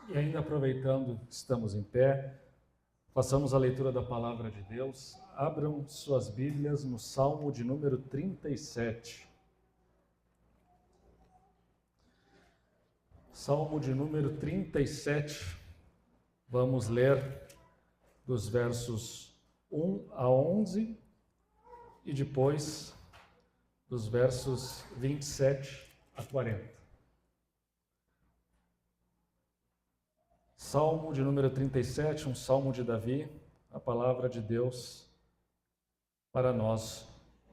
E ainda aproveitando que estamos em pé, façamos a leitura da palavra de Deus. Abram suas Bíblias no Salmo de número 37. Salmo de número 37. Vamos ler dos versos 1 a 11 e depois dos versos 27 a 40. Salmo de número 37, um salmo de Davi, a palavra de Deus para nós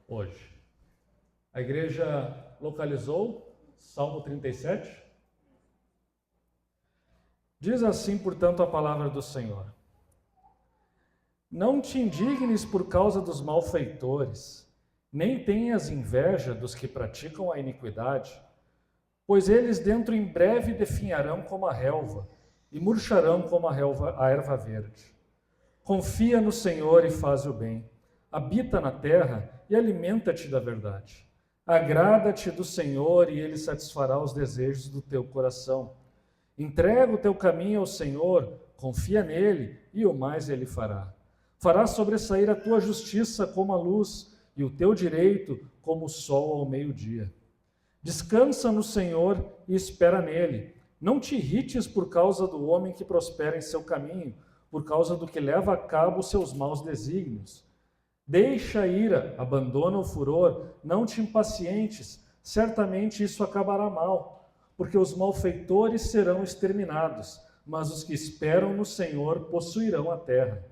hoje. A igreja localizou Salmo 37? Diz assim, portanto, a palavra do Senhor: Não te indignes por causa dos malfeitores, nem tenhas inveja dos que praticam a iniquidade, pois eles dentro em breve definharão como a relva, e murcharão como a erva verde. Confia no Senhor e faz o bem. Habita na terra e alimenta-te da verdade. Agrada-te do Senhor e Ele satisfará os desejos do teu coração. Entrega o teu caminho ao Senhor, confia nele e o mais Ele fará. Fará sobressair a tua justiça como a luz e o teu direito como o sol ao meio-dia. Descansa no Senhor e espera nele. Não te irrites por causa do homem que prospera em seu caminho, por causa do que leva a cabo os seus maus desígnios. Deixa a ira, abandona o furor, não te impacientes, certamente isso acabará mal, porque os malfeitores serão exterminados, mas os que esperam no Senhor possuirão a terra.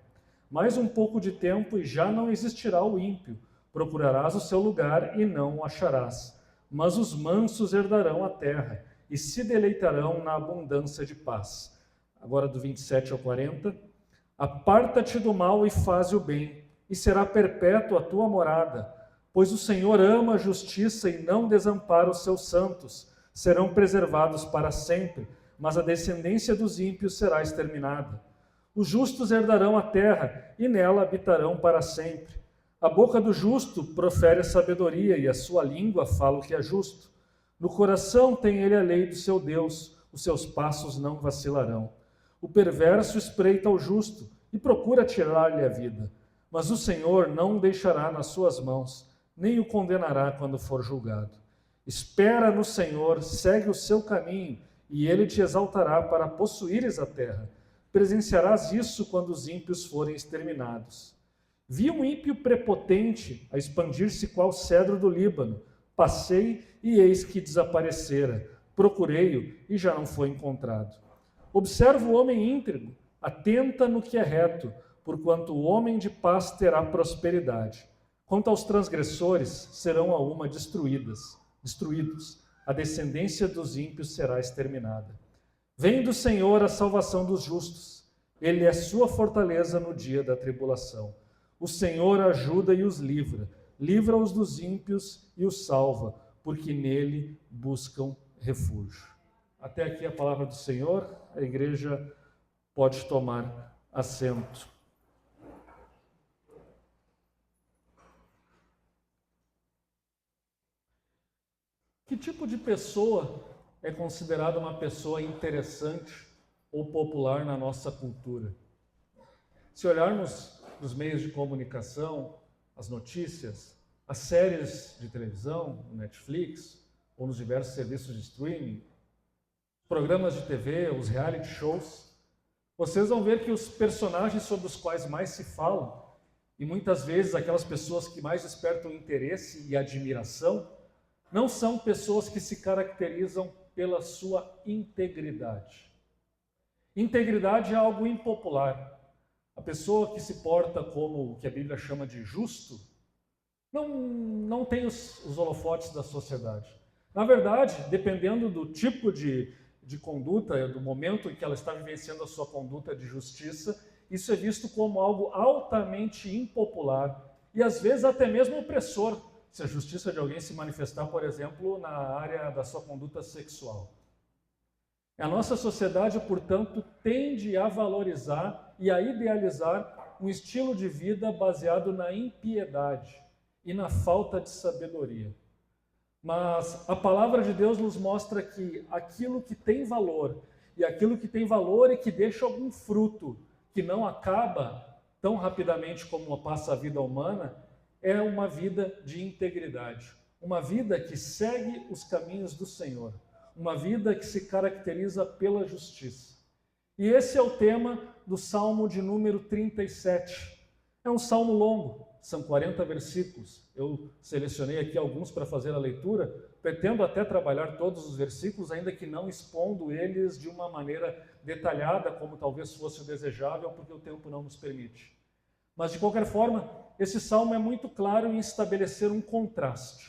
Mais um pouco de tempo e já não existirá o ímpio, procurarás o seu lugar e não o acharás, mas os mansos herdarão a terra e se deleitarão na abundância de paz. Agora do 27 ao 40. Aparta-te do mal e faze o bem, e será perpétua a tua morada, pois o Senhor ama a justiça e não desampara os seus santos. Serão preservados para sempre, mas a descendência dos ímpios será exterminada. Os justos herdarão a terra, e nela habitarão para sempre. A boca do justo profere a sabedoria, e a sua língua fala o que é justo. No coração tem ele a lei do seu Deus, os seus passos não vacilarão. O perverso espreita ao justo e procura tirar-lhe a vida, mas o Senhor não o deixará nas suas mãos, nem o condenará quando for julgado. Espera no Senhor, segue o seu caminho, e ele te exaltará para possuíres a terra. Presenciarás isso quando os ímpios forem exterminados. Vi um ímpio prepotente a expandir-se qual cedro do Líbano. Passei e eis que desaparecera. Procurei-o e já não foi encontrado. Observa o homem íntegro, atenta no que é reto, porquanto o homem de paz terá prosperidade. Quanto aos transgressores, serão a uma destruídos. A descendência dos ímpios será exterminada. Vem do Senhor a salvação dos justos. Ele é sua fortaleza no dia da tribulação. O Senhor ajuda e os livra. Livra-os dos ímpios e os salva, porque nele buscam refúgio. Até aqui a palavra do Senhor. A igreja pode tomar assento. Que tipo de pessoa é considerada uma pessoa interessante ou popular na nossa cultura? Se olharmos nos meios de comunicação, as notícias, as séries de televisão, no Netflix, ou nos diversos serviços de streaming, programas de TV, os reality shows, vocês vão ver que os personagens sobre os quais mais se fala, e muitas vezes aquelas pessoas que mais despertam interesse e admiração, não são pessoas que se caracterizam pela sua integridade. Integridade é algo impopular. A pessoa que se porta como o que a Bíblia chama de justo, não tem os holofotes da sociedade. Na verdade, dependendo do tipo de conduta, do momento em que ela está vivenciando a sua conduta de justiça, isso é visto como algo altamente impopular e às vezes até mesmo opressor, se a justiça de alguém se manifestar, por exemplo, na área da sua conduta sexual. A nossa sociedade, portanto, tende a valorizar e a idealizar um estilo de vida baseado na impiedade e na falta de sabedoria. Mas a palavra de Deus nos mostra que aquilo que tem valor e aquilo que tem valor e que deixa algum fruto, que não acaba tão rapidamente como passa a vida humana, é uma vida de integridade. Uma vida que segue os caminhos do Senhor. Uma vida que se caracteriza pela justiça. E esse é o tema do Salmo de número 37. É um salmo longo, são 40 versículos. Eu selecionei aqui alguns para fazer a leitura. Pretendo até trabalhar todos os versículos, ainda que não expondo eles de uma maneira detalhada, como talvez fosse o desejável, porque o tempo não nos permite. Mas, de qualquer forma, esse salmo é muito claro em estabelecer um contraste.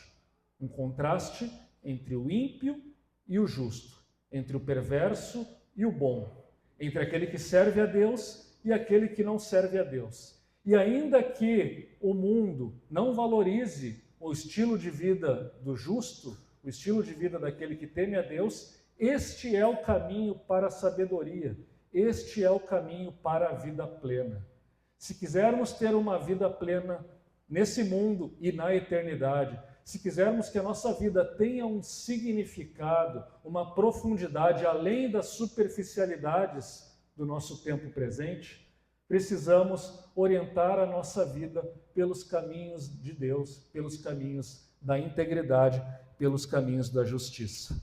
Um contraste entre o ímpio e o justo, entre o perverso e o bom, entre aquele que serve a Deus e aquele que não serve a Deus. E ainda que o mundo não valorize o estilo de vida do justo, o estilo de vida daquele que teme a Deus, este é o caminho para a sabedoria, este é o caminho para a vida plena. Se quisermos ter uma vida plena nesse mundo e na eternidade, se quisermos que a nossa vida tenha um significado, uma profundidade além das superficialidades do nosso tempo presente, precisamos orientar a nossa vida pelos caminhos de Deus, pelos caminhos da integridade, pelos caminhos da justiça.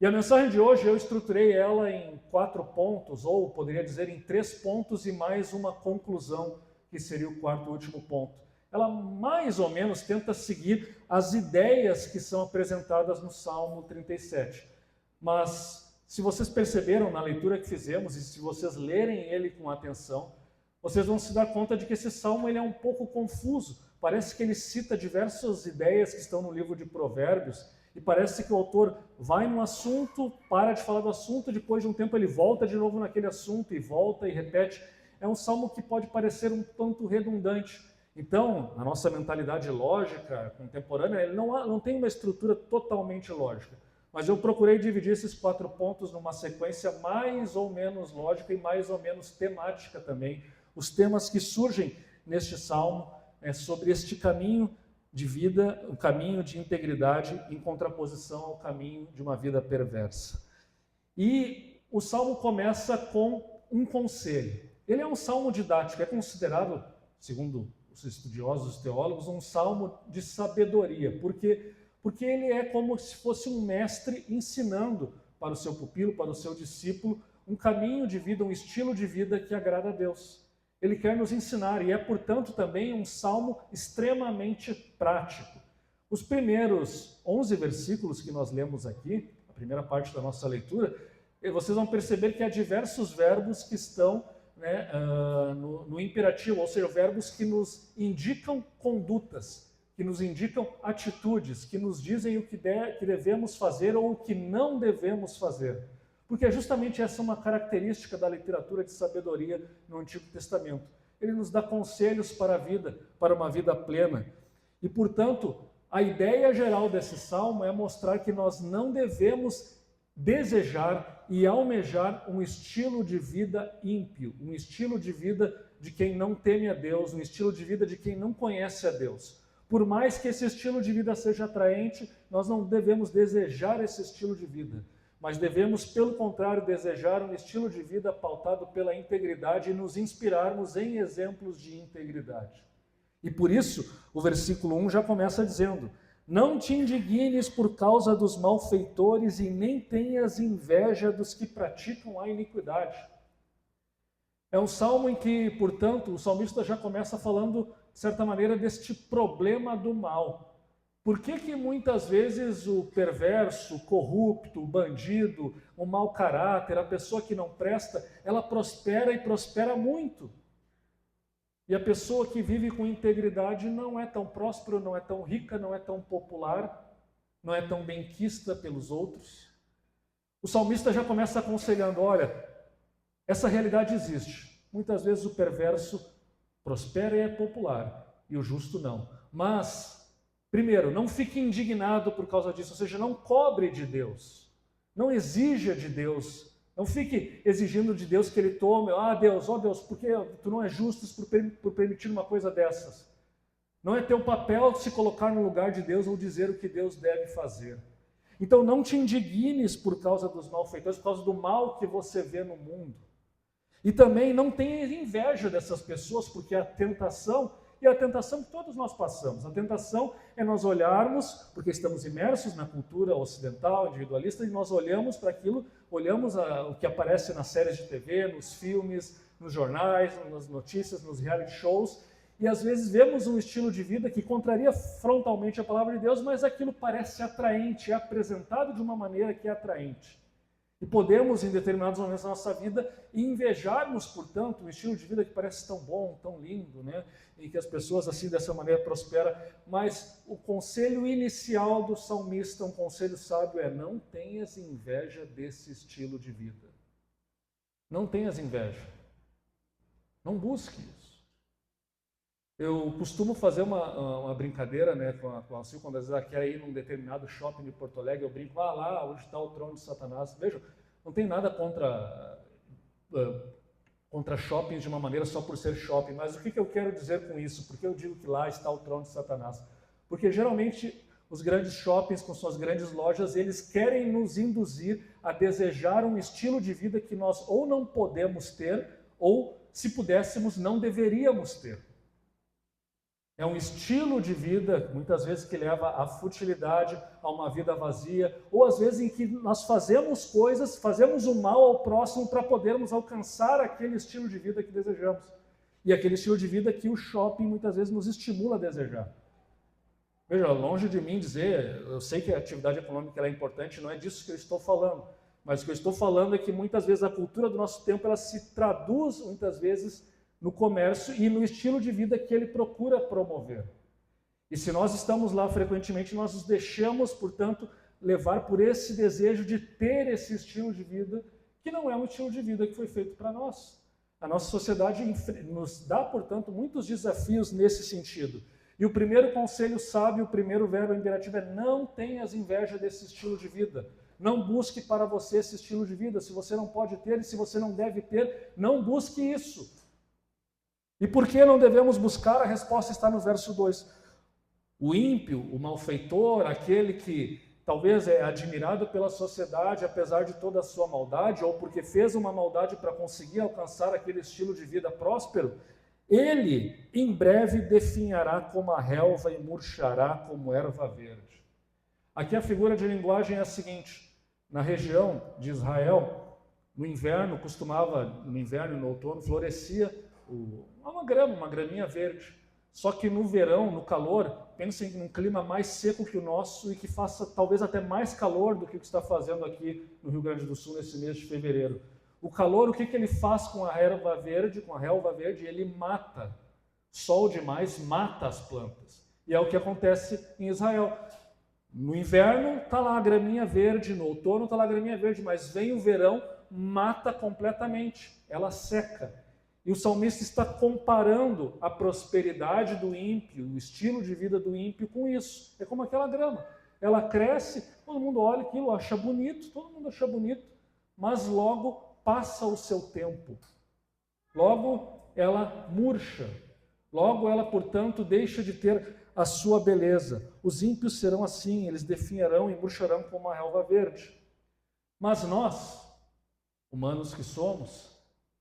E a mensagem de hoje eu estruturei ela em 4 pontos, ou poderia dizer em 3 pontos e mais uma conclusão, que seria o 4º e último ponto. Ela mais ou menos tenta seguir as ideias que são apresentadas no Salmo 37. Mas, se vocês perceberam na leitura que fizemos, e se vocês lerem ele com atenção, vocês vão se dar conta de que esse salmo ele é um pouco confuso. Parece que ele cita diversas ideias que estão no livro de Provérbios, e parece que o autor vai no assunto, para de falar do assunto, depois de um tempo ele volta de novo naquele assunto, e volta e repete. É um salmo que pode parecer um tanto redundante. Então, na nossa mentalidade lógica contemporânea, ele não tem uma estrutura totalmente lógica. Mas eu procurei dividir esses 4 pontos numa sequência mais ou menos lógica e mais ou menos temática também. Os temas que surgem neste salmo sobre este caminho de vida, o caminho de integridade em contraposição ao caminho de uma vida perversa. E o salmo começa com um conselho. Ele é um salmo didático, é considerado, segundo os estudiosos, os teólogos, um salmo de sabedoria, porque ele é como se fosse um mestre ensinando para o seu pupilo, para o seu discípulo, um caminho de vida, um estilo de vida que agrada a Deus. Ele quer nos ensinar e é, portanto, também um salmo extremamente prático. Os primeiros 11 versículos que nós lemos aqui, a primeira parte da nossa leitura, vocês vão perceber que há diversos verbos que estão no imperativo, ou seja, verbos que nos indicam condutas, que nos indicam atitudes, que nos dizem o que devemos fazer ou o que não devemos fazer. Porque é justamente essa uma característica da literatura de sabedoria no Antigo Testamento. Ele nos dá conselhos para a vida, para uma vida plena. E, portanto, a ideia geral desse salmo é mostrar que nós não devemos desejar e almejar um estilo de vida ímpio, um estilo de vida de quem não teme a Deus, um estilo de vida de quem não conhece a Deus. Por mais que esse estilo de vida seja atraente, nós não devemos desejar esse estilo de vida, mas devemos, pelo contrário, desejar um estilo de vida pautado pela integridade e nos inspirarmos em exemplos de integridade. E por isso, o versículo 1 já começa dizendo: não te indignes por causa dos malfeitores e nem tenhas inveja dos que praticam a iniquidade. É um salmo em que, portanto, o salmista já começa falando, de certa maneira, deste problema do mal. Por que muitas vezes o perverso, o corrupto, o bandido, o mau caráter, a pessoa que não presta, ela prospera e prospera muito? E a pessoa que vive com integridade não é tão próspera, não é tão rica, não é tão popular, não é tão benquista pelos outros. O salmista já começa aconselhando: olha, essa realidade existe. Muitas vezes o perverso prospera e é popular, e o justo não. Mas, primeiro, não fique indignado por causa disso, ou seja, não cobre de Deus, não exija de Deus. Não fique exigindo de Deus que Ele tome, Deus, por que tu não é justo por permitir uma coisa dessas? Não é teu papel se colocar no lugar de Deus ou dizer o que Deus deve fazer. Então não te indignes por causa dos malfeitores, por causa do mal que você vê no mundo. E também não tenha inveja dessas pessoas, porque a tentação, e a tentação que todos nós passamos, a tentação é nós olharmos, porque estamos imersos na cultura ocidental, individualista, e nós olhamos para aquilo, olhamos o que aparece nas séries de TV, nos filmes, nos jornais, nas notícias, nos reality shows, e às vezes vemos um estilo de vida que contraria frontalmente a palavra de Deus, mas aquilo parece atraente, é apresentado de uma maneira que é atraente. E podemos, em determinados momentos da nossa vida, invejarmos, portanto, um estilo de vida que parece tão bom, tão lindo, né? Em que as pessoas, assim, dessa maneira, prosperam. Mas o conselho inicial do salmista, um conselho sábio, é: não tenhas inveja desse estilo de vida. Não tenhas inveja. Não busque isso. Eu costumo fazer uma brincadeira, né, com a Sil, quando às vezes ela quer ir num determinado shopping de Porto Alegre, eu brinco: lá onde está o trono de Satanás. Veja, não tem nada contra shoppings de uma maneira só por ser shopping, mas o que eu quero dizer com isso? Porque eu digo que lá está o trono de Satanás? Porque geralmente os grandes shoppings com suas grandes lojas, eles querem nos induzir a desejar um estilo de vida que nós ou não podemos ter, ou se pudéssemos, não deveríamos ter. É um estilo de vida, muitas vezes, que leva à futilidade, a uma vida vazia, ou às vezes em que nós fazemos coisas, fazemos o mal ao próximo para podermos alcançar aquele estilo de vida que desejamos. E aquele estilo de vida que o shopping muitas vezes nos estimula a desejar. Veja, longe de mim dizer, eu sei que a atividade econômica ela é importante, não é disso que eu estou falando, mas o que eu estou falando é que muitas vezes a cultura do nosso tempo ela se traduz muitas vezes no comércio e no estilo de vida que ele procura promover. E se nós estamos lá frequentemente, nós nos deixamos, portanto, levar por esse desejo de ter esse estilo de vida, que não é um estilo de vida que foi feito para nós. A nossa sociedade nos dá, portanto, muitos desafios nesse sentido. E o primeiro conselho sábio, o primeiro verbo imperativo é: não tenhas inveja desse estilo de vida. Não busque para você esse estilo de vida. Se você não pode ter e se você não deve ter, não busque isso. E por que não devemos buscar? A resposta está no verso 2. O ímpio, o malfeitor, aquele que talvez é admirado pela sociedade, apesar de toda a sua maldade, ou porque fez uma maldade para conseguir alcançar aquele estilo de vida próspero, ele em breve definhará como a relva e murchará como erva verde. Aqui a figura de linguagem é a seguinte: na região de Israel, no inverno no inverno e no outono, florescia uma graminha verde. Só que no verão, no calor, pensem num clima mais seco que o nosso e que faça talvez até mais calor do que o que está fazendo aqui no Rio Grande do Sul nesse mês de fevereiro. O calor, o que ele faz com a erva verde, com a relva verde? Ele mata. Sol demais mata as plantas. E é o que acontece em Israel. No inverno está lá a graminha verde, no outono está lá a graminha verde, mas vem o verão, mata completamente, ela seca. E o salmista está comparando a prosperidade do ímpio, o estilo de vida do ímpio com isso. É como aquela grama. Ela cresce, todo mundo olha aquilo, acha bonito, todo mundo acha bonito, mas logo passa o seu tempo. Logo ela murcha. Logo ela, portanto, deixa de ter a sua beleza. Os ímpios serão assim, eles definharão e murcharão como a relva verde. Mas nós, humanos que somos,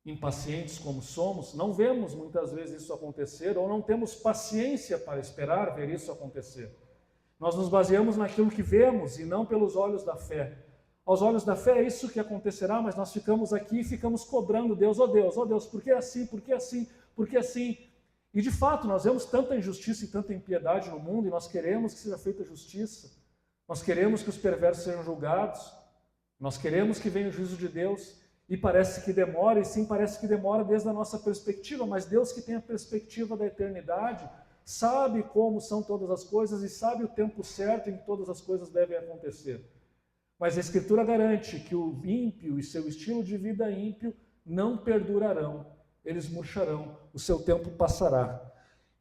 impacientes como somos, não vemos muitas vezes isso acontecer ou não temos paciência para esperar ver isso acontecer. Nós nos baseamos naquilo que vemos e não pelos olhos da fé. Aos olhos da fé é isso que acontecerá, mas nós ficamos aqui e ficamos cobrando Deus, ó Deus, por que assim, por que assim, por que assim? E de fato, nós vemos tanta injustiça e tanta impiedade no mundo e nós queremos que seja feita justiça. Nós queremos que os perversos sejam julgados. Nós queremos que venha o juízo de Deus. E parece que demora, e sim, parece que demora desde a nossa perspectiva, mas Deus, que tem a perspectiva da eternidade, sabe como são todas as coisas e sabe o tempo certo em que todas as coisas devem acontecer. Mas a Escritura garante que o ímpio e seu estilo de vida ímpio não perdurarão, eles murcharão, o seu tempo passará.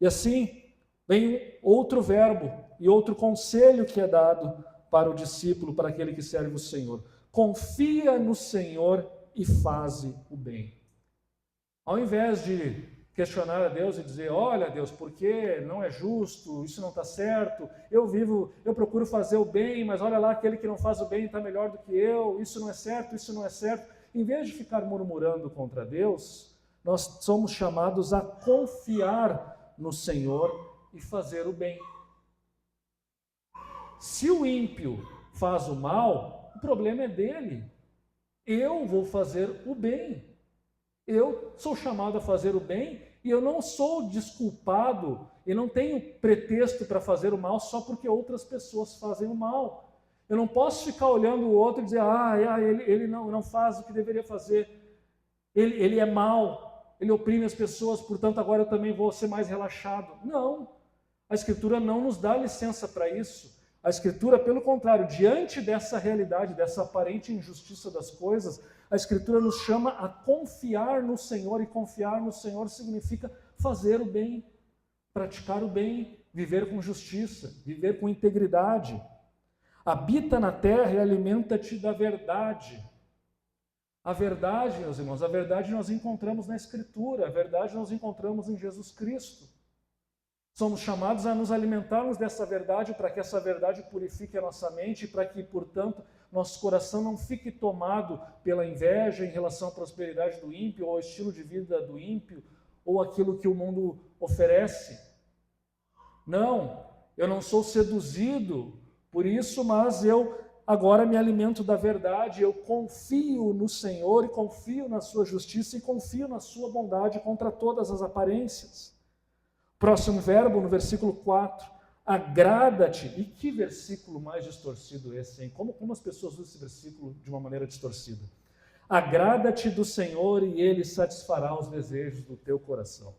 E assim vem outro verbo e outro conselho que é dado para o discípulo, para aquele que serve o Senhor. Confia no Senhor e faze o bem. Ao invés de questionar a Deus e dizer, olha Deus, por que não é justo, isso não está certo, eu procuro fazer o bem, mas olha lá, aquele que não faz o bem está melhor do que eu, isso não é certo, isso não é certo. Em vez de ficar murmurando contra Deus, nós somos chamados a confiar no Senhor e fazer o bem. Se o ímpio faz o mal, o problema é dele. Eu vou fazer o bem. Eu sou chamado a fazer o bem e eu não sou desculpado e não tenho pretexto para fazer o mal só porque outras pessoas fazem o mal. Eu não posso ficar olhando o outro e dizer, ele não faz o que deveria fazer. Ele é mau, ele oprime as pessoas, portanto agora eu também vou ser mais relaxado. Não, a Escritura não nos dá licença para isso. A Escritura, pelo contrário, diante dessa realidade, dessa aparente injustiça das coisas, a Escritura nos chama a confiar no Senhor, e confiar no Senhor significa fazer o bem, praticar o bem, viver com justiça, viver com integridade. Habita na terra e alimenta-te da verdade. A verdade, meus irmãos, a verdade nós encontramos na Escritura, a verdade nós encontramos em Jesus Cristo. Somos chamados a nos alimentarmos dessa verdade para que essa verdade purifique a nossa mente e para que, portanto, nosso coração não fique tomado pela inveja em relação à prosperidade do ímpio ou ao estilo de vida do ímpio ou aquilo que o mundo oferece. Não, eu não sou seduzido por isso, mas eu agora me alimento da verdade, eu confio no Senhor e confio na sua justiça e confio na sua bondade contra todas as aparências. Próximo verbo, no versículo 4, agrada-te. E que versículo mais distorcido esse, hein? Como as pessoas usam esse versículo de uma maneira distorcida? Agrada-te do Senhor e Ele satisfará os desejos do teu coração.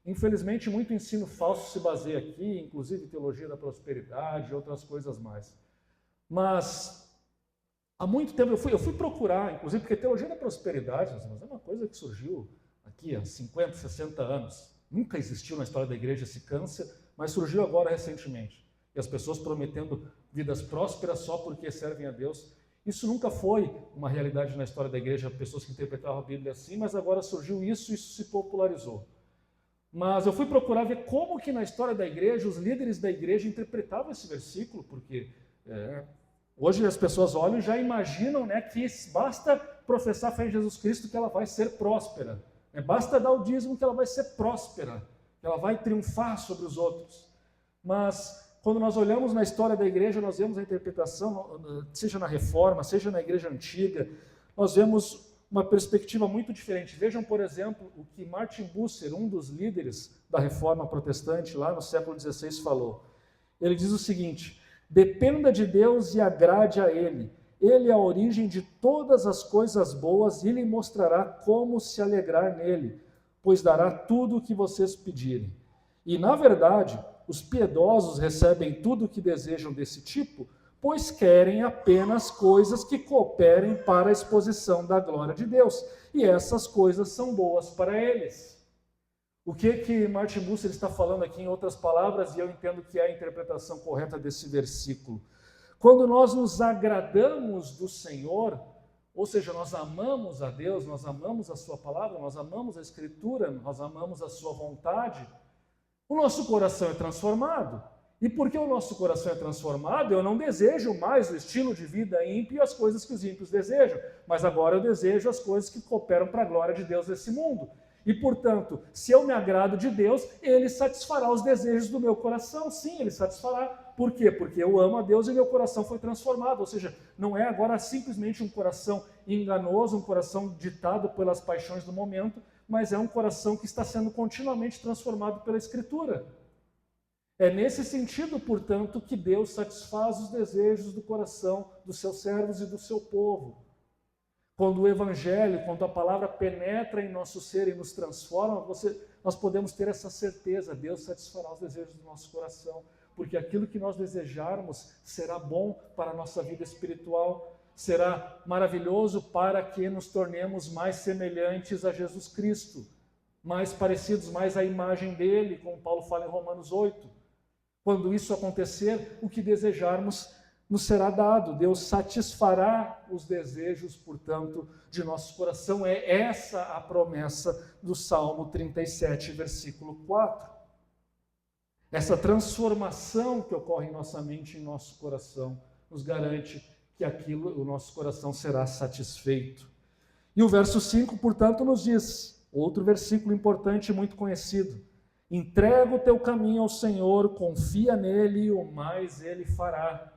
Infelizmente, muito ensino falso se baseia aqui, inclusive teologia da prosperidade e outras coisas mais. Mas, há muito tempo eu fui procurar, inclusive porque teologia da prosperidade, mas é uma coisa que surgiu aqui há 50, 60 anos. Nunca existiu na história da igreja esse câncer, mas surgiu agora recentemente. E as pessoas prometendo vidas prósperas só porque servem a Deus. Isso nunca foi uma realidade na história da igreja, pessoas que interpretavam a Bíblia assim, mas agora surgiu isso se popularizou. Mas eu fui procurar ver como que na história da igreja, os líderes da igreja interpretavam esse versículo, porque hoje as pessoas olham e já imaginam, né, que basta professar a fé em Jesus Cristo que ela vai ser próspera. Basta dar o dízimo que ela vai ser próspera, que ela vai triunfar sobre os outros. Mas quando nós olhamos na história da igreja, nós vemos a interpretação, seja na Reforma, seja na igreja antiga, nós vemos uma perspectiva muito diferente. Vejam, por exemplo, o que Martin Bucer, um dos líderes da Reforma protestante lá no século XVI, falou. Ele diz o seguinte: dependa de Deus e agrade a Ele. Ele é a origem de todas as coisas boas e lhe mostrará como se alegrar nele, pois dará tudo o que vocês pedirem. E, na verdade, os piedosos recebem tudo o que desejam desse tipo, pois querem apenas coisas que cooperem para a exposição da glória de Deus. E essas coisas são boas para eles. O que Martin Bucer está falando aqui em outras palavras, e eu entendo que é a interpretação correta desse versículo. Quando nós nos agradamos do Senhor, ou seja, nós amamos a Deus, nós amamos a sua palavra, nós amamos a Escritura, nós amamos a sua vontade, o nosso coração é transformado. E porque o nosso coração é transformado, eu não desejo mais o estilo de vida ímpio e as coisas que os ímpios desejam, mas agora eu desejo as coisas que cooperam para a glória de Deus nesse mundo. E, portanto, se eu me agrado de Deus, Ele satisfará os desejos do meu coração. Sim, Ele satisfará. Por quê? Porque eu amo a Deus e meu coração foi transformado. Ou seja, não é agora simplesmente um coração enganoso, um coração ditado pelas paixões do momento, mas é um coração que está sendo continuamente transformado pela Escritura. É nesse sentido, portanto, que Deus satisfaz os desejos do coração dos seus servos e do seu povo. Quando o Evangelho, quando a palavra penetra em nosso ser e nos transforma, nós podemos ter essa certeza, Deus satisfará os desejos do nosso coração, porque aquilo que nós desejarmos será bom para a nossa vida espiritual, será maravilhoso para que nos tornemos mais semelhantes a Jesus Cristo, mais parecidos, mais à imagem dele, como Paulo fala em Romanos 8. Quando isso acontecer, o que desejarmos nos será dado. Deus satisfará os desejos, portanto, de nosso coração. É essa a promessa do Salmo 37, versículo 4. Essa transformação que ocorre em nossa mente e em nosso coração nos garante que o nosso coração será satisfeito. E o verso 5, portanto, nos diz, outro versículo importante e muito conhecido: entrega o teu caminho ao Senhor, confia nele, o mais ele fará.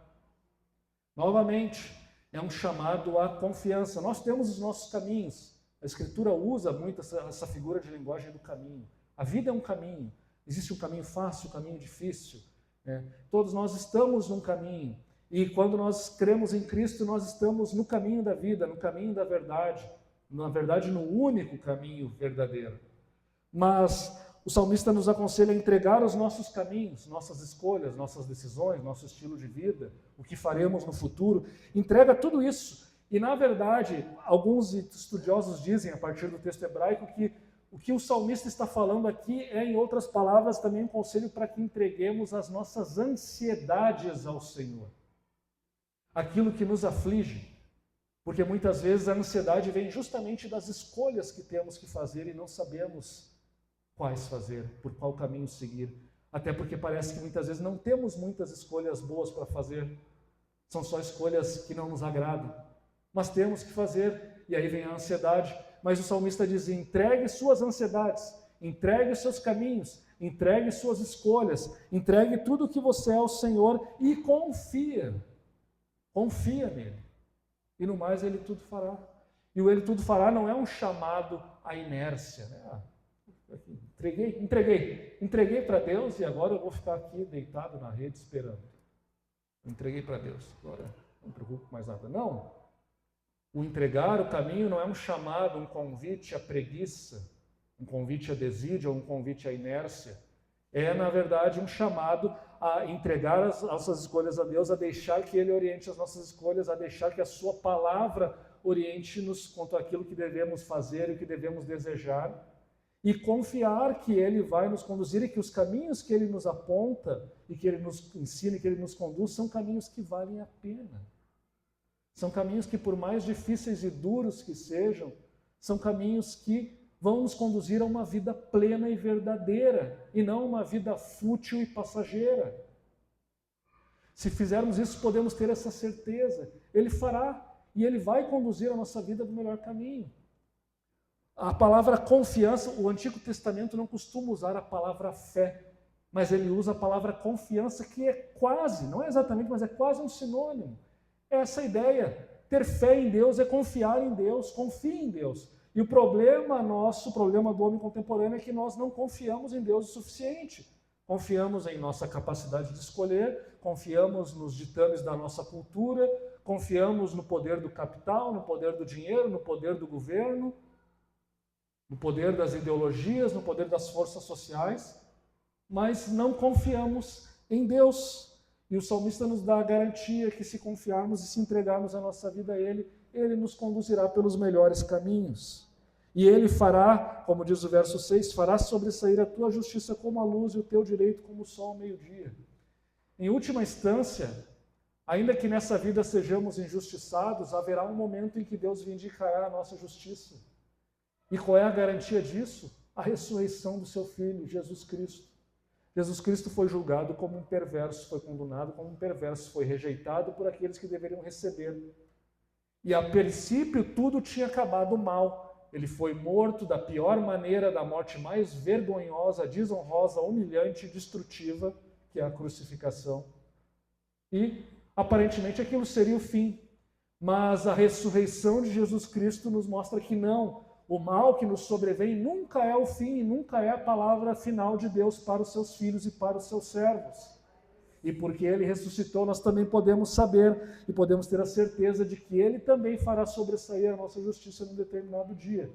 Novamente, é um chamado à confiança. Nós temos os nossos caminhos. A Escritura usa muito essa figura de linguagem do caminho. A vida é um caminho. Existe um caminho fácil, um caminho difícil. Né? Todos nós estamos num caminho. E quando nós cremos em Cristo, nós estamos no caminho da vida, no caminho da verdade. Na verdade, no único caminho verdadeiro. Mas o salmista nos aconselha a entregar os nossos caminhos, nossas escolhas, nossas decisões, nosso estilo de vida, o que faremos no futuro. Entrega tudo isso. E, na verdade, alguns estudiosos dizem, a partir do texto hebraico, que o que o salmista está falando aqui é, em outras palavras, também um conselho para que entreguemos as nossas ansiedades ao Senhor. Aquilo que nos aflige. Porque muitas vezes a ansiedade vem justamente das escolhas que temos que fazer e não sabemos quais fazer, por qual caminho seguir. Até porque parece que muitas vezes não temos muitas escolhas boas para fazer. São só escolhas que não nos agradam. Mas temos que fazer, e aí vem a ansiedade. Mas o salmista diz: entregue suas ansiedades, entregue os seus caminhos, entregue suas escolhas, entregue tudo o que você é ao Senhor e confia. Confia nele. E no mais ele tudo fará. E o ele tudo fará não é um chamado à inércia, né? Entreguei para Deus e agora eu vou ficar aqui deitado na rede esperando. Entreguei para Deus, agora não me preocupo com mais nada. Não. O entregar o caminho não é um chamado, um convite à preguiça, um convite à desídia ou um convite à inércia. É, na verdade, um chamado a entregar as nossas escolhas a Deus, a deixar que Ele oriente as nossas escolhas, a deixar que a Sua palavra oriente-nos quanto àquilo que devemos fazer e o que devemos desejar, e confiar que Ele vai nos conduzir e que os caminhos que Ele nos aponta e que Ele nos ensina e que Ele nos conduz são caminhos que valem a pena. São caminhos que, por mais difíceis e duros que sejam, são caminhos que vão nos conduzir a uma vida plena e verdadeira, e não uma vida fútil e passageira. Se fizermos isso, podemos ter essa certeza. Ele fará, e Ele vai conduzir a nossa vida no melhor caminho. A palavra confiança, o Antigo Testamento não costuma usar a palavra fé, mas ele usa a palavra confiança, que é quase, não é exatamente, mas é quase um sinônimo. É essa ideia. Ter fé em Deus é confiar em Deus, confie em Deus. E o problema nosso, o problema do homem contemporâneo é que nós não confiamos em Deus o suficiente. Confiamos em nossa capacidade de escolher, confiamos nos ditames da nossa cultura, confiamos no poder do capital, no poder do dinheiro, no poder do governo, no poder das ideologias, no poder das forças sociais, mas não confiamos em Deus. E o salmista nos dá a garantia que, se confiarmos e se entregarmos a nossa vida a Ele, Ele nos conduzirá pelos melhores caminhos. E Ele fará, como diz o verso 6, fará sobressair a tua justiça como a luz e o teu direito como o sol ao meio-dia. Em última instância, ainda que nessa vida sejamos injustiçados, haverá um momento em que Deus vindicará a nossa justiça. E qual é a garantia disso? A ressurreição do seu Filho, Jesus Cristo. Jesus Cristo foi julgado como um perverso, foi condenado como um perverso, foi rejeitado por aqueles que deveriam receber. E a princípio tudo tinha acabado mal. Ele foi morto da pior maneira, da morte mais vergonhosa, desonrosa, humilhante e destrutiva, que é a crucificação. E aparentemente aquilo seria o fim. Mas a ressurreição de Jesus Cristo nos mostra que não. O mal que nos sobrevém nunca é o fim e nunca é a palavra final de Deus para os seus filhos e para os seus servos. E porque Ele ressuscitou, nós também podemos saber e podemos ter a certeza de que Ele também fará sobressair a nossa justiça num determinado dia.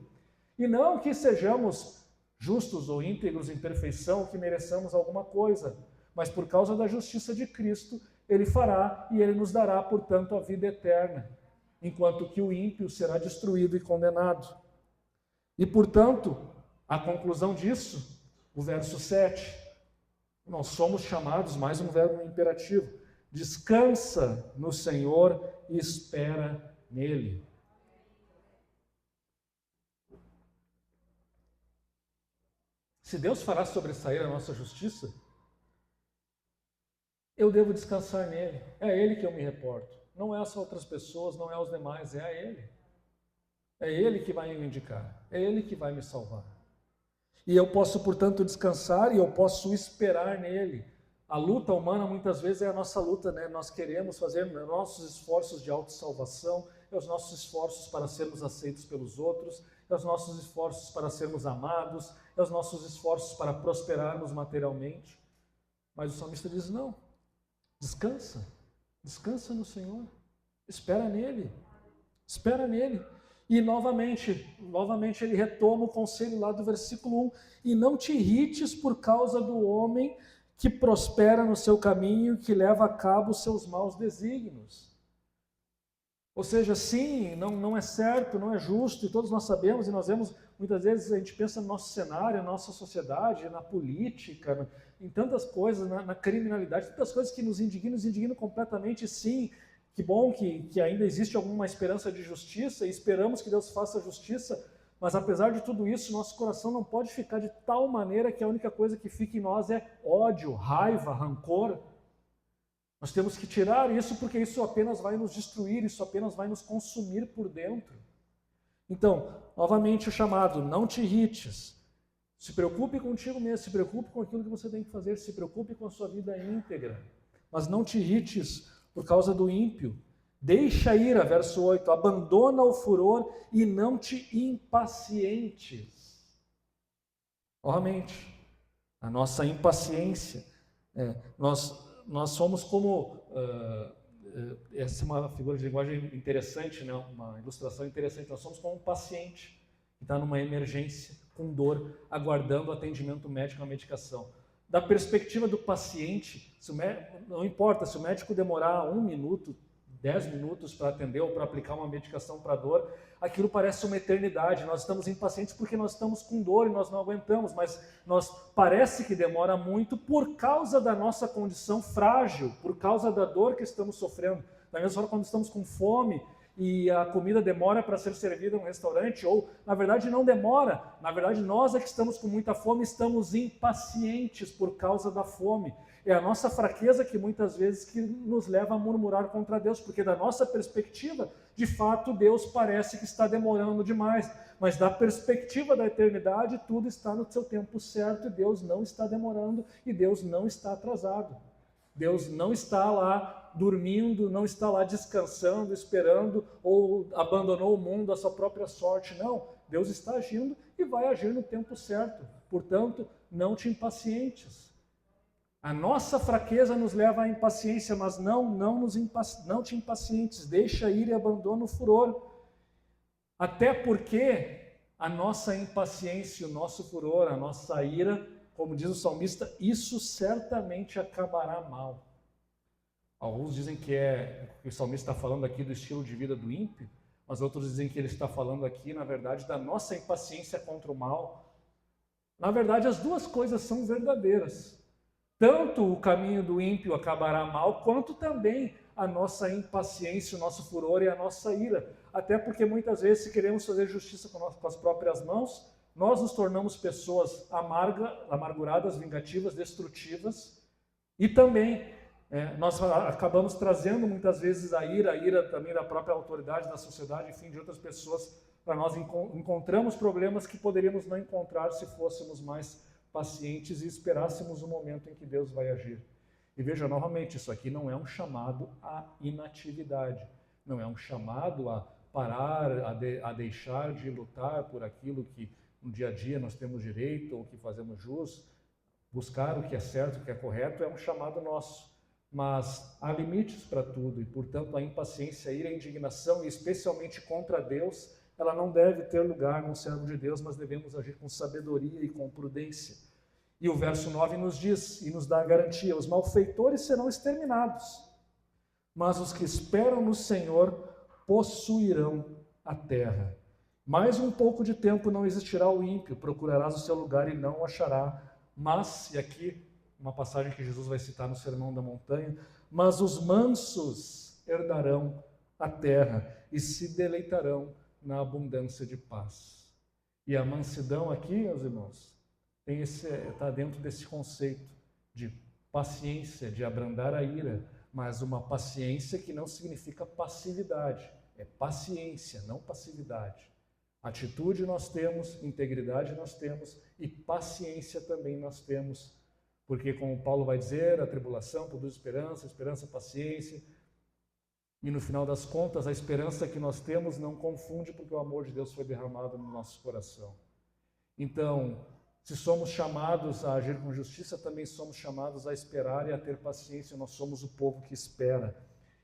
E não que sejamos justos ou íntegros em perfeição, que mereçamos alguma coisa, mas por causa da justiça de Cristo, Ele fará e Ele nos dará, portanto, a vida eterna, enquanto que o ímpio será destruído e condenado. E, portanto, a conclusão disso, o verso 7, nós somos chamados, mais um verbo imperativo, Descansa no Senhor e espera nele. Se Deus fará sobressair a nossa justiça, eu devo descansar nele. É a ele que eu me reporto. Não é as outras pessoas, não é os demais, é a ele. É ele que vai me indicar. É ele que vai me salvar. E eu posso, portanto, descansar e eu posso esperar nele. A luta humana muitas vezes é a nossa luta, né? Nós queremos fazer nossos esforços de autossalvação, é os nossos esforços para sermos aceitos pelos outros, é os nossos esforços para sermos amados, é os nossos esforços para prosperarmos materialmente. Mas o salmista diz, não, descansa, descansa no Senhor, espera nele, espera nele. E novamente ele retoma o conselho lá do versículo 1, e não te irrites por causa do homem que prospera no seu caminho, que leva a cabo os seus maus desígnios. Ou seja, sim, não é certo, não é justo, e todos nós sabemos, e nós vemos, muitas vezes a gente pensa no nosso cenário, na nossa sociedade, na política, em tantas coisas, na criminalidade, tantas coisas que nos indignam completamente, sim. Que bom que ainda existe alguma esperança de justiça, e esperamos que Deus faça justiça, mas apesar de tudo isso, nosso coração não pode ficar de tal maneira que a única coisa que fica em nós é ódio, raiva, rancor. Nós temos que tirar isso, porque isso apenas vai nos destruir, isso apenas vai nos consumir por dentro. Então, novamente o chamado, não te irrites. Se preocupe contigo mesmo, se preocupe com aquilo que você tem que fazer, se preocupe com a sua vida íntegra. Mas não te irrites por causa do ímpio. Deixa a ira, verso 8, abandona o furor e não te impacientes. Novamente, a nossa impaciência, nós somos como, essa é uma figura de linguagem interessante, né? Uma ilustração interessante, nós somos como um paciente que está numa emergência, com dor, aguardando atendimento médico, a medicação. Da perspectiva do paciente, não importa se o médico demorar 1 minuto, 10 minutos para atender ou para aplicar uma medicação para dor, aquilo parece uma eternidade. Nós estamos impacientes porque nós estamos com dor e nós não aguentamos, mas parece que demora muito por causa da nossa condição frágil, por causa da dor que estamos sofrendo. Da mesma forma, quando estamos com fome e a comida demora para ser servida no restaurante, ou na verdade não demora, na verdade nós é que estamos com muita fome, estamos impacientes por causa da fome. É a nossa fraqueza que muitas vezes que nos leva a murmurar contra Deus, porque da nossa perspectiva, de fato, Deus parece que está demorando demais, mas da perspectiva da eternidade, tudo está no seu tempo certo, e Deus não está demorando, e Deus não está atrasado. Deus não está lá dormindo, não está lá descansando, esperando, ou abandonou o mundo à sua própria sorte. Não, Deus está agindo e vai agir no tempo certo. Portanto, não te impacientes. A nossa fraqueza nos leva à impaciência, mas não te impacientes. Deixa ir e abandona o furor. Até porque a nossa impaciência, o nosso furor, a nossa ira, como diz o salmista, isso certamente acabará mal. Alguns dizem que o salmista está falando aqui do estilo de vida do ímpio, mas outros dizem que ele está falando aqui, na verdade, da nossa impaciência contra o mal. Na verdade, as duas coisas são verdadeiras. Tanto o caminho do ímpio acabará mal, quanto também a nossa impaciência, o nosso furor e a nossa ira. Até porque muitas vezes, se queremos fazer justiça com as próprias mãos, nós nos tornamos pessoas amarguradas, vingativas, destrutivas, e também nós acabamos trazendo muitas vezes a ira também da própria autoridade, da sociedade, enfim, de outras pessoas, para nós encontramos problemas que poderíamos não encontrar se fôssemos mais pacientes e esperássemos o momento em que Deus vai agir. E veja, novamente, isso aqui não é um chamado à inatividade, não é um chamado a parar, a deixar de lutar por aquilo que no dia a dia nós temos direito ou que fazemos jus, buscar o que é certo, o que é correto, é um chamado nosso. Mas há limites para tudo e, portanto, a impaciência, a ira, a indignação, e especialmente contra Deus, ela não deve ter lugar num servo de Deus, mas devemos agir com sabedoria e com prudência. E o verso 9 nos diz e nos dá a garantia: os malfeitores serão exterminados, mas os que esperam no Senhor possuirão a terra. Mais um pouco de tempo não existirá o ímpio, procurarás o seu lugar e não o achará. Mas, e aqui uma passagem que Jesus vai citar no Sermão da Montanha, mas os mansos herdarão a terra e se deleitarão na abundância de paz. E a mansidão aqui, meus irmãos, está dentro desse conceito de paciência, de abrandar a ira, mas uma paciência que não significa passividade, é paciência, não passividade. Atitude nós temos, integridade nós temos e paciência também nós temos, porque como Paulo vai dizer, a tribulação produz esperança, esperança, paciência, e no final das contas a esperança que nós temos não confunde porque o amor de Deus foi derramado no nosso coração. Então, se somos chamados a agir com justiça, também somos chamados a esperar e a ter paciência. Nós somos o povo que espera.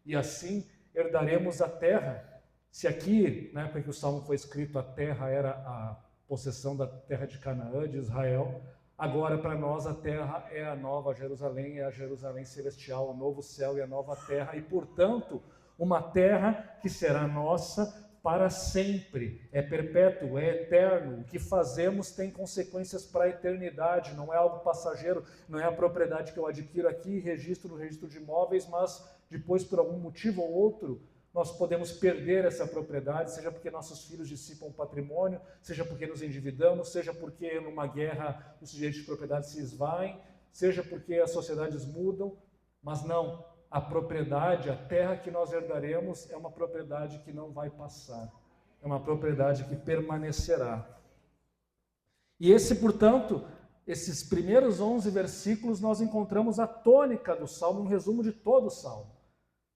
E assim herdaremos a terra. Se aqui, na época que o Salmo foi escrito, a terra era a possessão da terra de Canaã, de Israel, agora para nós a terra é a nova Jerusalém, é a Jerusalém celestial, o novo céu e a nova terra. E, portanto, uma terra que será nossa para sempre, é perpétuo, é eterno. O que fazemos tem consequências para a eternidade, não é algo passageiro, não é a propriedade que eu adquiro aqui, registro no registro de imóveis, mas depois, por algum motivo ou outro, nós podemos perder essa propriedade, seja porque nossos filhos dissipam patrimônio, seja porque nos endividamos, seja porque numa guerra os direitos de propriedade se esvaem, seja porque as sociedades mudam, mas não. A propriedade, a terra que nós herdaremos é uma propriedade que não vai passar, é uma propriedade que permanecerá. E portanto, esses primeiros 11 versículos nós encontramos a tônica do Salmo, um resumo de todo o Salmo.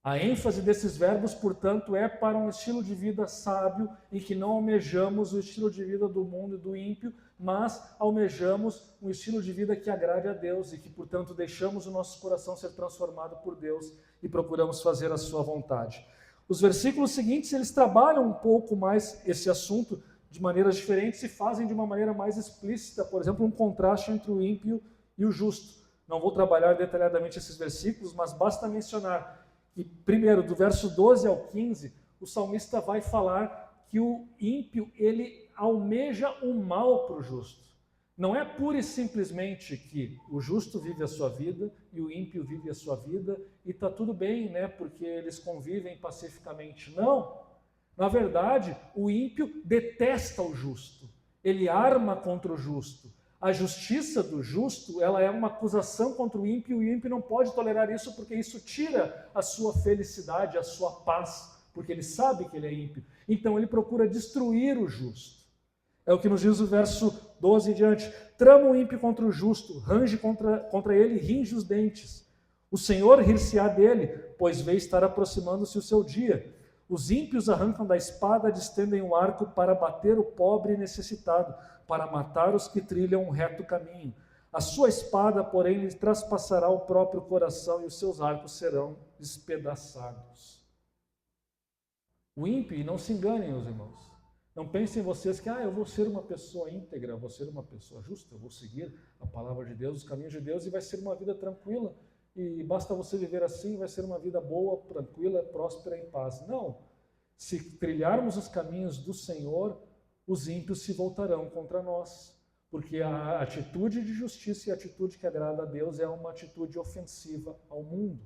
A ênfase desses verbos, portanto, é para um estilo de vida sábio, em que não almejamos o estilo de vida do mundo e do ímpio, mas almejamos um estilo de vida que agrade a Deus e que, portanto, deixamos o nosso coração ser transformado por Deus e procuramos fazer a sua vontade. Os versículos seguintes, eles trabalham um pouco mais esse assunto de maneiras diferentes e fazem de uma maneira mais explícita, por exemplo, um contraste entre o ímpio e o justo. Não vou trabalhar detalhadamente esses versículos, mas basta mencionar que, primeiro, do verso 12 ao 15, o salmista vai falar que o ímpio, ele almeja o mal para o justo. Não é pura e simplesmente que o justo vive a sua vida e o ímpio vive a sua vida e está tudo bem, né, porque eles convivem pacificamente. Não. Na verdade, o ímpio detesta o justo. Ele arma contra o justo. A justiça do justo, ela é uma acusação contra o ímpio, e o ímpio não pode tolerar isso porque isso tira a sua felicidade, a sua paz, porque ele sabe que ele é ímpio. Então ele procura destruir o justo. É o que nos diz o verso 12 em diante. Trama o ímpio contra o justo, range contra ele e ringe os dentes. O Senhor rir-se-á dele, pois vê estar aproximando-se o seu dia. Os ímpios arrancam da espada, distendem o arco para bater o pobre e necessitado, para matar os que trilham um reto caminho. A sua espada, porém, lhe traspassará o próprio coração e os seus arcos serão despedaçados. O ímpio, e não se enganem, meus irmãos, não pensem vocês que eu vou ser uma pessoa íntegra, vou ser uma pessoa justa, eu vou seguir a palavra de Deus, os caminhos de Deus e vai ser uma vida tranquila. E basta você viver assim, vai ser uma vida boa, tranquila, próspera, em paz. Não. Se trilharmos os caminhos do Senhor, os ímpios se voltarão contra nós. Porque a atitude de justiça e a atitude que agrada a Deus é uma atitude ofensiva ao mundo.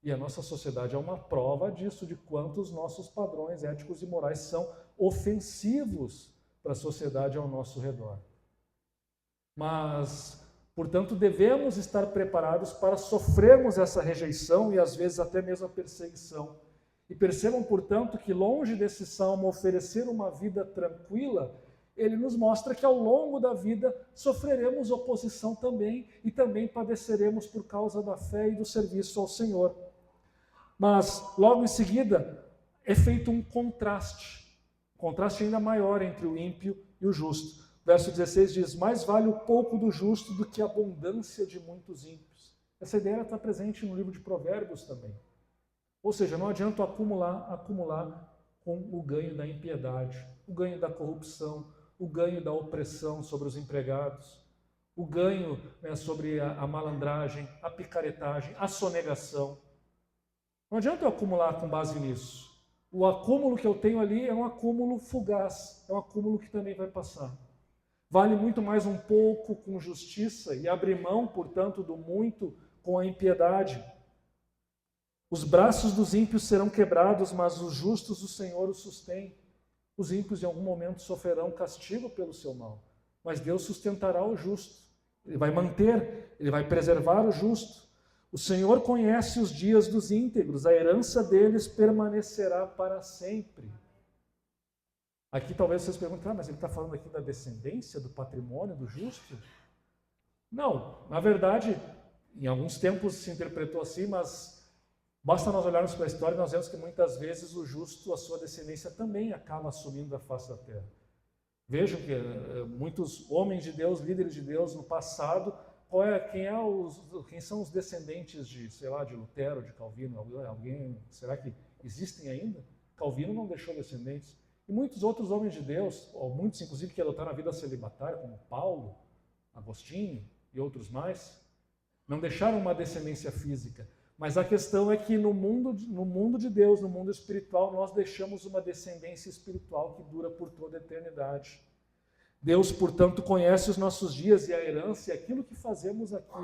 E a nossa sociedade é uma prova disso, de quanto os nossos padrões éticos e morais são ofensivos para a sociedade ao nosso redor. Mas, portanto, devemos estar preparados para sofrermos essa rejeição e às vezes até mesmo a perseguição. E percebam, portanto, que longe desse salmo oferecer uma vida tranquila, ele nos mostra que ao longo da vida sofreremos oposição também e também padeceremos por causa da fé e do serviço ao Senhor. Mas logo em seguida é feito um contraste ainda maior entre o ímpio e o justo. Verso 16 diz: mais vale o pouco do justo do que a abundância de muitos ímpios. Essa ideia está presente no livro de Provérbios também. Ou seja, não adianta acumular com o ganho da impiedade, o ganho da corrupção, o ganho da opressão sobre os empregados, o ganho sobre a malandragem, a picaretagem, a sonegação. Não adianta eu acumular com base nisso. O acúmulo que eu tenho ali é um acúmulo fugaz, é um acúmulo que também vai passar. Vale muito mais um pouco com justiça e abrir mão, portanto, do muito com a impiedade. Os braços dos ímpios serão quebrados, mas os justos o Senhor os sustém. Os ímpios em algum momento sofrerão castigo pelo seu mal, mas Deus sustentará o justo. Ele vai manter, ele vai preservar o justo. O Senhor conhece os dias dos íntegros, a herança deles permanecerá para sempre. Aqui talvez vocês perguntem, mas ele está falando aqui da descendência, do patrimônio do justo? Não, na verdade, em alguns tempos se interpretou assim, mas basta nós olharmos para a história e nós vemos que muitas vezes o justo, a sua descendência também acaba assumindo a face da terra. Vejam que muitos homens de Deus, líderes de Deus no passado, quem são os descendentes de, sei lá, de Lutero, de Calvino? Será que existem ainda? Calvino não deixou descendentes. E muitos outros homens de Deus, ou muitos inclusive que adotaram a vida celibatária, como Paulo, Agostinho e outros mais, não deixaram uma descendência física. Mas a questão é que no mundo de Deus, no mundo espiritual, nós deixamos uma descendência espiritual que dura por toda a eternidade. Deus, portanto, conhece os nossos dias e a herança, e aquilo que fazemos aqui,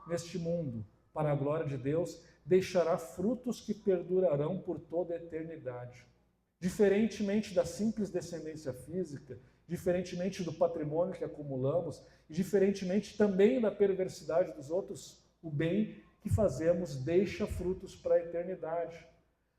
neste mundo, para a glória de Deus, deixará frutos que perdurarão por toda a eternidade. Diferentemente da simples descendência física, diferentemente do patrimônio que acumulamos, e diferentemente também da perversidade dos outros, o bem que fazemos deixa frutos para a eternidade.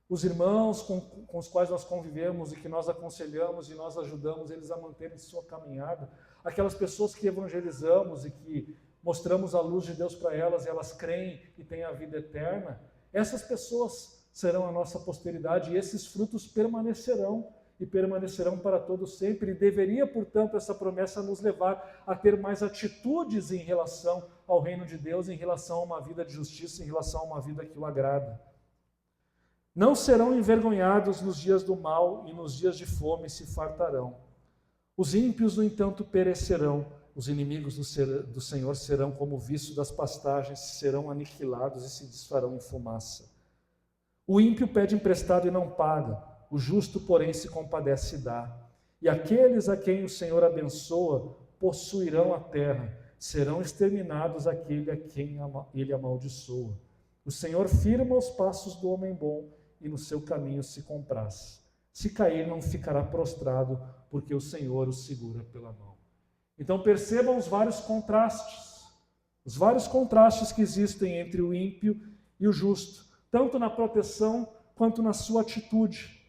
Os irmãos com os quais nós convivemos e que nós aconselhamos e nós ajudamos eles a manterem sua caminhada, aquelas pessoas que evangelizamos e que mostramos a luz de Deus para elas e elas creem e têm a vida eterna, essas pessoas serão a nossa posteridade e esses frutos permanecerão e permanecerão para todo sempre. E deveria, portanto, essa promessa nos levar a ter mais atitudes em relação ao reino de Deus, em relação a uma vida de justiça, em relação a uma vida que o agrada. Não serão envergonhados nos dias do mal e nos dias de fome se fartarão. Os ímpios, no entanto, perecerão. Os inimigos do Senhor serão como o viço das pastagens, serão aniquilados e se desfarão em fumaça. O ímpio pede emprestado e não paga. O justo, porém, se compadece e dá. E aqueles a quem o Senhor abençoa possuirão a terra. Serão exterminados aquele a quem ele amaldiçoa. O Senhor firma os passos do homem bom e no seu caminho se compraz. Se cair, não ficará prostrado, porque o Senhor o segura pela mão. Então percebam os vários contrastes que existem entre o ímpio e o justo, tanto na proteção quanto na sua atitude.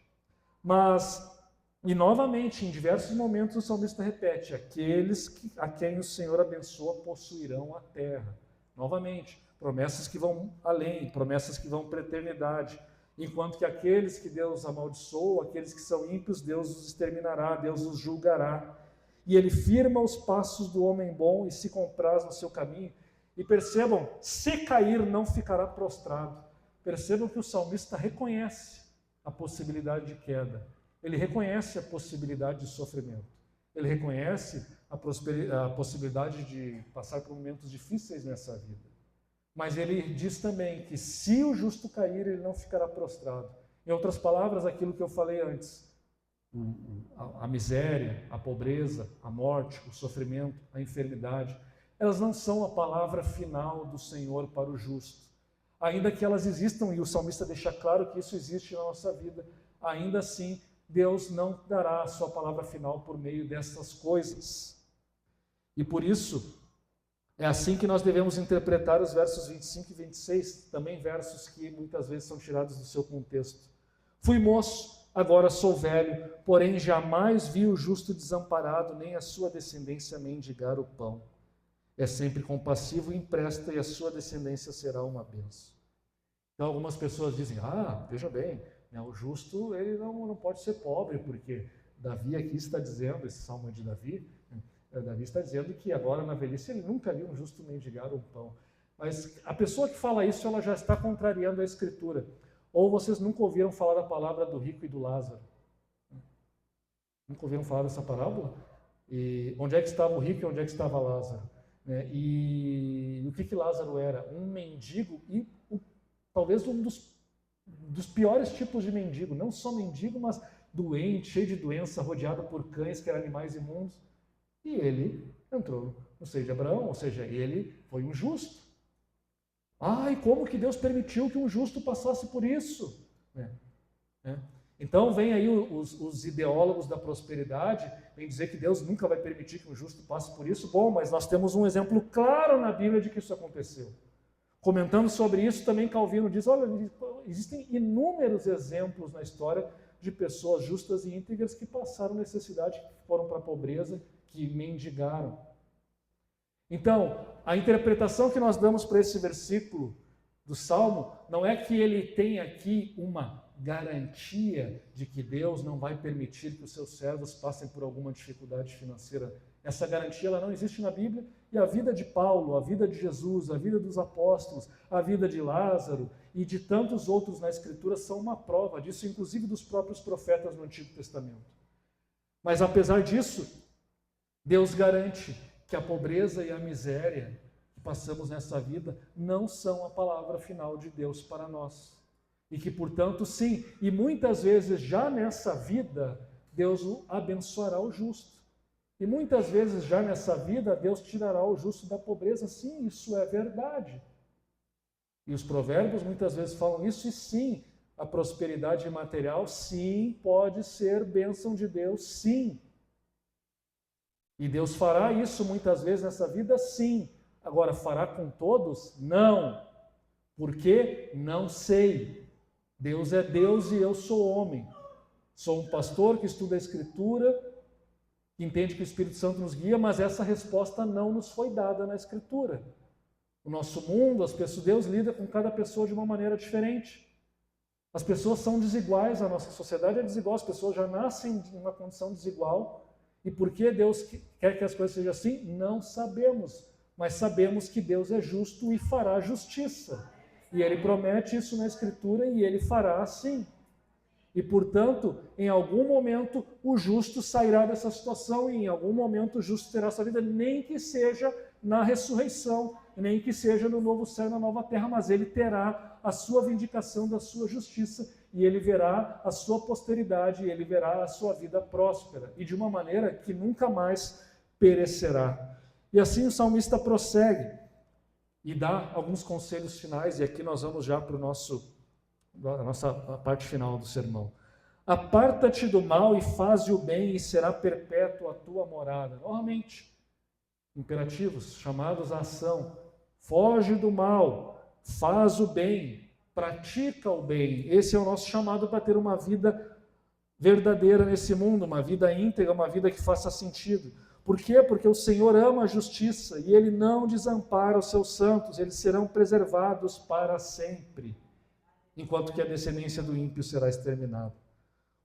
E novamente, em diversos momentos, o salmista repete: aqueles a quem o Senhor abençoa possuirão a terra. Novamente, promessas que vão além, promessas que vão para a eternidade. Enquanto que aqueles que Deus amaldiçoa, aqueles que são ímpios, Deus os exterminará, Deus os julgará. E ele firma os passos do homem bom e se compraz no seu caminho. E percebam, se cair, não ficará prostrado. Percebam que o salmista reconhece a possibilidade de queda. Ele reconhece a possibilidade de sofrimento. Ele reconhece a possibilidade de passar por momentos difíceis nessa vida. Mas ele diz também que se o justo cair, ele não ficará prostrado. Em outras palavras, aquilo que eu falei antes, a miséria, a pobreza, a morte, o sofrimento, a enfermidade, elas não são a palavra final do Senhor para o justo. Ainda que elas existam, e o salmista deixa claro que isso existe na nossa vida, ainda assim, Deus não dará a sua palavra final por meio dessas coisas. E por isso, é assim que nós devemos interpretar os versos 25 e 26, também versos que muitas vezes são tirados do seu contexto. Fui moço, agora sou velho, porém jamais vi o justo desamparado, nem a sua descendência mendigar o pão. É sempre compassivo e empresta, e a sua descendência será uma bênção. Então algumas pessoas dizem, veja bem, o justo ele não pode ser pobre, porque Davi aqui está dizendo, esse salmo é de Davi está dizendo que agora na velhice ele nunca viu um justo mendigar um pão. Mas a pessoa que fala isso, ela já está contrariando a Escritura. Ou vocês nunca ouviram falar da palavra do rico e do Lázaro? Nunca ouviram falar dessa parábola? E onde é que estava o rico e onde é que estava Lázaro? E o que Lázaro era? Um mendigo e talvez um dos piores tipos de mendigo. Não só mendigo, mas doente, cheio de doença, rodeado por cães, que eram animais imundos. E ele entrou no seio de Abraão, ou seja, ele foi um justo. Ai, como que Deus permitiu que um justo passasse por isso? Então vem aí os ideólogos da prosperidade, vem dizer que Deus nunca vai permitir que um justo passe por isso. Bom, mas nós temos um exemplo claro na Bíblia de que isso aconteceu. Comentando sobre isso, também Calvino diz, olha, existem inúmeros exemplos na história de pessoas justas e íntegras que passaram necessidade, que foram para a pobreza, que mendigaram. Então, a interpretação que nós damos para esse versículo do Salmo não é que ele tem aqui uma garantia de que Deus não vai permitir que os seus servos passem por alguma dificuldade financeira. Essa garantia ela não existe na Bíblia, e a vida de Paulo, a vida de Jesus, a vida dos apóstolos, a vida de Lázaro e de tantos outros na Escritura são uma prova disso, inclusive dos próprios profetas no Antigo Testamento. Mas apesar disso, Deus garante que a pobreza e a miséria que passamos nessa vida não são a palavra final de Deus para nós. E que, portanto, sim, e muitas vezes já nessa vida, Deus abençoará o justo. E muitas vezes já nessa vida, Deus tirará o justo da pobreza. Sim, isso é verdade. E os provérbios muitas vezes falam isso, e sim, a prosperidade material, sim, pode ser bênção de Deus, sim. E Deus fará isso muitas vezes nessa vida, sim. Agora, fará com todos? Não. Por quê? Não sei. Deus é Deus e eu sou homem. Sou um pastor que estuda a Escritura, que entende que o Espírito Santo nos guia, mas essa resposta não nos foi dada na Escritura. O nosso mundo, as pessoas, Deus lida com cada pessoa de uma maneira diferente. As pessoas são desiguais, a nossa sociedade é desigual, as pessoas já nascem em uma condição desigual. E por que Deus quer que as coisas sejam assim? Não sabemos. Mas sabemos que Deus é justo e fará justiça. E Ele promete isso na Escritura e Ele fará assim. E, portanto, em algum momento o justo sairá dessa situação e em algum momento o justo terá sua vida, nem que seja na ressurreição, nem que seja no novo céu e na nova terra, mas ele terá a sua vindicação da sua justiça e ele verá a sua posteridade e ele verá a sua vida próspera e de uma maneira que nunca mais perecerá. E assim o salmista prossegue e dá alguns conselhos finais, e aqui nós vamos já para a nossa parte final do sermão. Aparta-te do mal e faze o bem, e será perpétua a tua morada. Novamente, imperativos, chamados à ação. Foge do mal, faz o bem, pratica o bem. Esse é o nosso chamado para ter uma vida verdadeira nesse mundo, uma vida íntegra, uma vida que faça sentido. Por quê? Porque o Senhor ama a justiça e Ele não desampara os seus santos, eles serão preservados para sempre, enquanto que a descendência do ímpio será exterminada.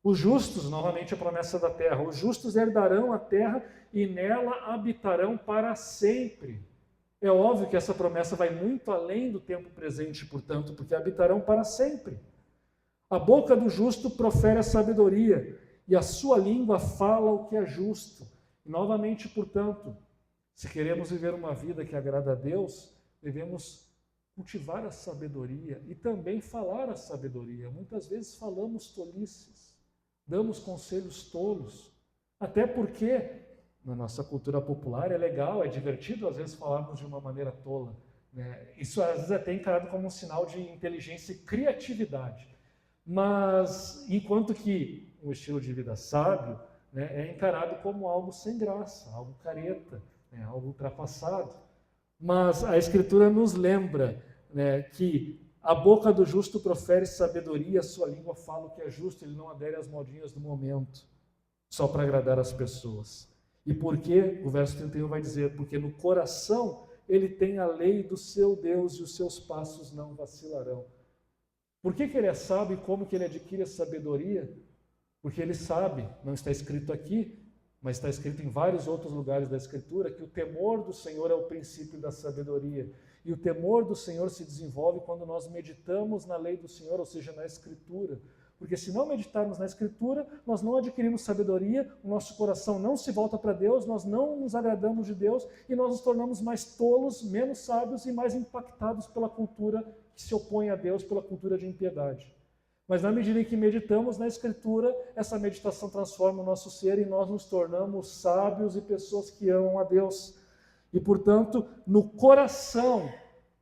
Os justos, novamente a promessa da terra, os justos herdarão a terra e nela habitarão para sempre. É óbvio que essa promessa vai muito além do tempo presente, portanto, porque habitarão para sempre. A boca do justo profere a sabedoria e a sua língua fala o que é justo. E, novamente, portanto, se queremos viver uma vida que agrada a Deus, devemos cultivar a sabedoria e também falar a sabedoria. Muitas vezes falamos tolices, damos conselhos tolos, até porque na nossa cultura popular é legal, é divertido às vezes falarmos de uma maneira tola, né? Isso às vezes é até encarado como um sinal de inteligência e criatividade, mas enquanto que um estilo de vida sábio, né, é encarado como algo sem graça, algo careta, né, algo ultrapassado. Mas a Escritura nos lembra, né, que a boca do justo profere sabedoria, a sua língua fala o que é justo, ele não adere às modinhas do momento, só para agradar as pessoas. E por quê? O verso 31 vai dizer, porque no coração ele tem a lei do seu Deus e os seus passos não vacilarão. Por que ele é sábio e como que ele adquire a sabedoria? Porque ele sabe, não está escrito aqui, mas está escrito em vários outros lugares da Escritura, que o temor do Senhor é o princípio da sabedoria. E o temor do Senhor se desenvolve quando nós meditamos na lei do Senhor, ou seja, na Escritura. Porque se não meditarmos na Escritura, nós não adquirimos sabedoria, o nosso coração não se volta para Deus, nós não nos agradamos de Deus e nós nos tornamos mais tolos, menos sábios e mais impactados pela cultura que se opõe a Deus, pela cultura de impiedade. Mas na medida em que meditamos na Escritura, essa meditação transforma o nosso ser e nós nos tornamos sábios e pessoas que amam a Deus. E, portanto, no coração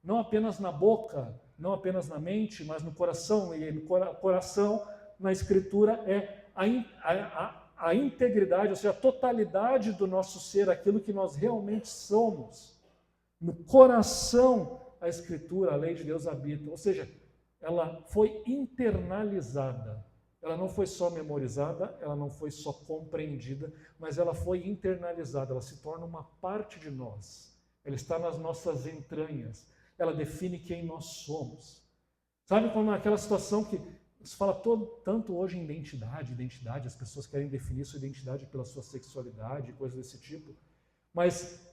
não apenas na boca, não apenas na mente, mas no coração. E no coração, na Escritura, é a integridade, ou seja, a totalidade do nosso ser, aquilo que nós realmente somos. No coração, a Escritura, a lei de Deus habita. Ou seja, ela foi internalizada. Ela não foi só memorizada, ela não foi só compreendida, mas ela foi internalizada. Ela se torna uma parte de nós. Ela está nas nossas entranhas. Ela define quem nós somos. Sabe quando naquela situação que se fala tanto hoje em identidade, as pessoas querem definir sua identidade pela sua sexualidade, coisas desse tipo. Mas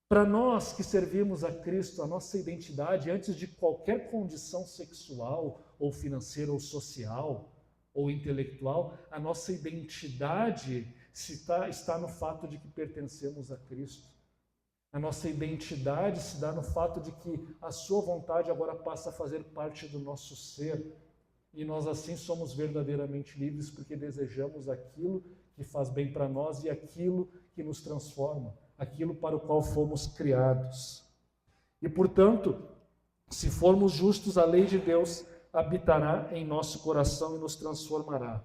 para nós que servimos a Cristo, a nossa identidade, antes de qualquer condição sexual, ou financeira, ou social, ou intelectual, a nossa identidade está no fato de que pertencemos a Cristo. A nossa identidade se dá no fato de que a sua vontade agora passa a fazer parte do nosso ser. E nós assim somos verdadeiramente livres porque desejamos aquilo que faz bem para nós e aquilo que nos transforma, aquilo para o qual fomos criados. E, portanto, se formos justos, a lei de Deus habitará em nosso coração e nos transformará.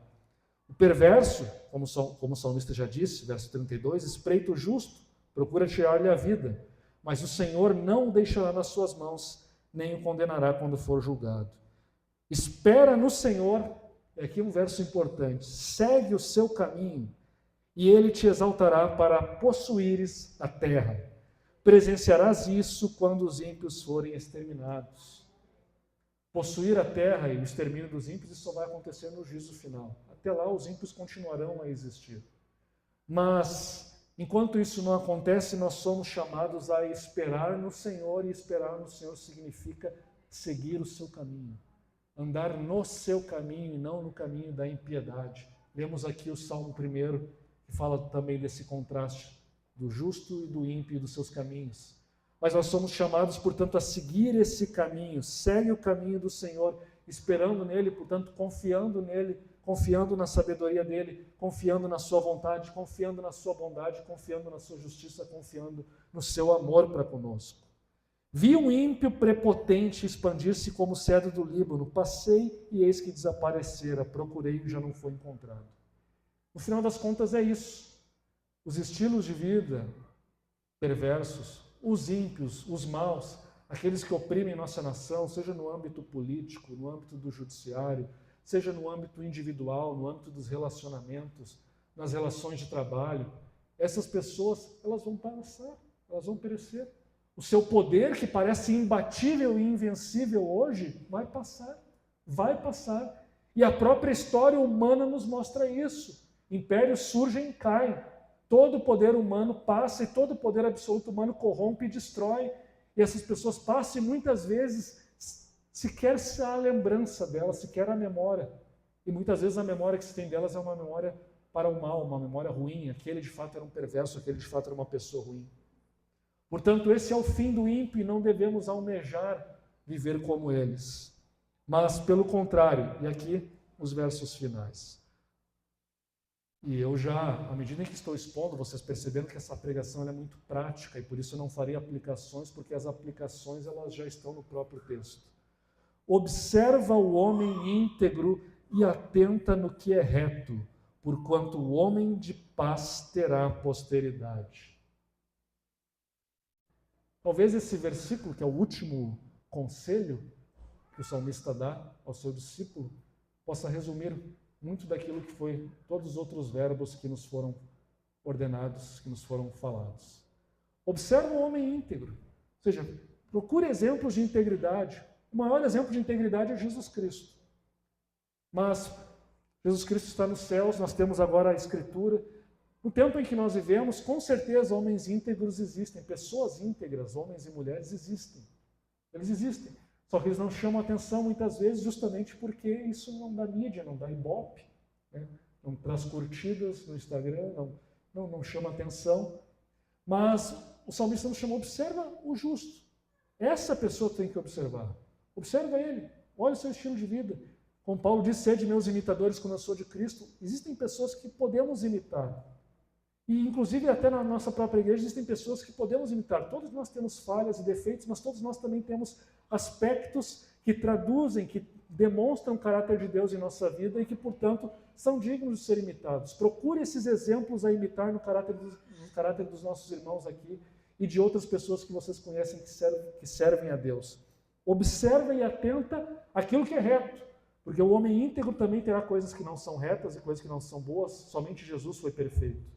O perverso, como o salmista já disse, verso 32, espreita o justo, procura tirar-lhe a vida, mas o Senhor não o deixará nas suas mãos, nem o condenará quando for julgado. Espera no Senhor, é aqui um verso importante, segue o seu caminho, e ele te exaltará para possuíres a terra. Presenciarás isso quando os ímpios forem exterminados. Possuir a terra e o extermínio dos ímpios, isso só vai acontecer no juízo final. Até lá os ímpios continuarão a existir. Mas enquanto isso não acontece, nós somos chamados a esperar no Senhor, e esperar no Senhor significa seguir o seu caminho. Andar no seu caminho e não no caminho da impiedade. Lemos aqui o Salmo 1, que fala também desse contraste do justo e do ímpio e dos seus caminhos. Mas nós somos chamados, portanto, a seguir esse caminho. Segue o caminho do Senhor, esperando nele, portanto, confiando nele, confiando na sabedoria dele, confiando na sua vontade, confiando na sua bondade, confiando na sua justiça, confiando no seu amor para conosco. Vi um ímpio prepotente expandir-se como o cedro do Líbano. Passei e eis que desaparecera. Procurei e já não foi encontrado. No final das contas é isso. Os estilos de vida perversos, os ímpios, os maus, aqueles que oprimem nossa nação, seja no âmbito político, no âmbito do judiciário, seja no âmbito individual, no âmbito dos relacionamentos, nas relações de trabalho, essas pessoas, elas vão passar, elas vão perecer. O seu poder, que parece imbatível e invencível hoje, vai passar, vai passar. E a própria história humana nos mostra isso. Impérios surgem e caem. Todo o poder humano passa e todo o poder absoluto humano corrompe e destrói. E essas pessoas passam e muitas vezes sequer a lembrança delas, sequer a memória. E muitas vezes a memória que se tem delas é uma memória para o mal, uma memória ruim. Aquele de fato era um perverso, aquele de fato era uma pessoa ruim. Portanto, esse é o fim do ímpio e não devemos almejar viver como eles. Mas, pelo contrário, e aqui os versos finais. E eu já, à medida em que estou expondo, vocês perceberam que essa pregação é muito prática e por isso eu não farei aplicações, porque as aplicações elas já estão no próprio texto. Observa o homem íntegro e atenta no que é reto, porquanto o homem de paz terá posteridade. Talvez esse versículo, que é o último conselho que o salmista dá ao seu discípulo, possa resumir muito daquilo que foi todos os outros verbos que nos foram ordenados, que nos foram falados. Observa o homem íntegro, ou seja, procure exemplos de integridade. O maior exemplo de integridade é Jesus Cristo. Mas Jesus Cristo está nos céus, nós temos agora a Escritura. No tempo em que nós vivemos, com certeza homens íntegros existem, pessoas íntegras, homens e mulheres existem. Eles existem. Só que eles não chamam atenção muitas vezes justamente porque isso não dá mídia, não dá ibope, né? Não traz curtidas no Instagram, não chama atenção. Mas o salmista nos chamou, observa o justo. Essa pessoa tem que observar. Observa ele, olha o seu estilo de vida. Como Paulo disse, sede meus imitadores como eu sou de Cristo. Existem pessoas que podemos imitar. E, inclusive, até na nossa própria igreja existem pessoas que podemos imitar. Todos nós temos falhas e defeitos, mas todos nós também temos aspectos que traduzem, que demonstram o caráter de Deus em nossa vida e que, portanto, são dignos de ser imitados. Procure esses exemplos a imitar no caráter dos nossos irmãos aqui e de outras pessoas que vocês conhecem que servem a Deus. Observa e atenta aquilo que é reto, porque o homem íntegro também terá coisas que não são retas e coisas que não são boas. Somente Jesus foi perfeito.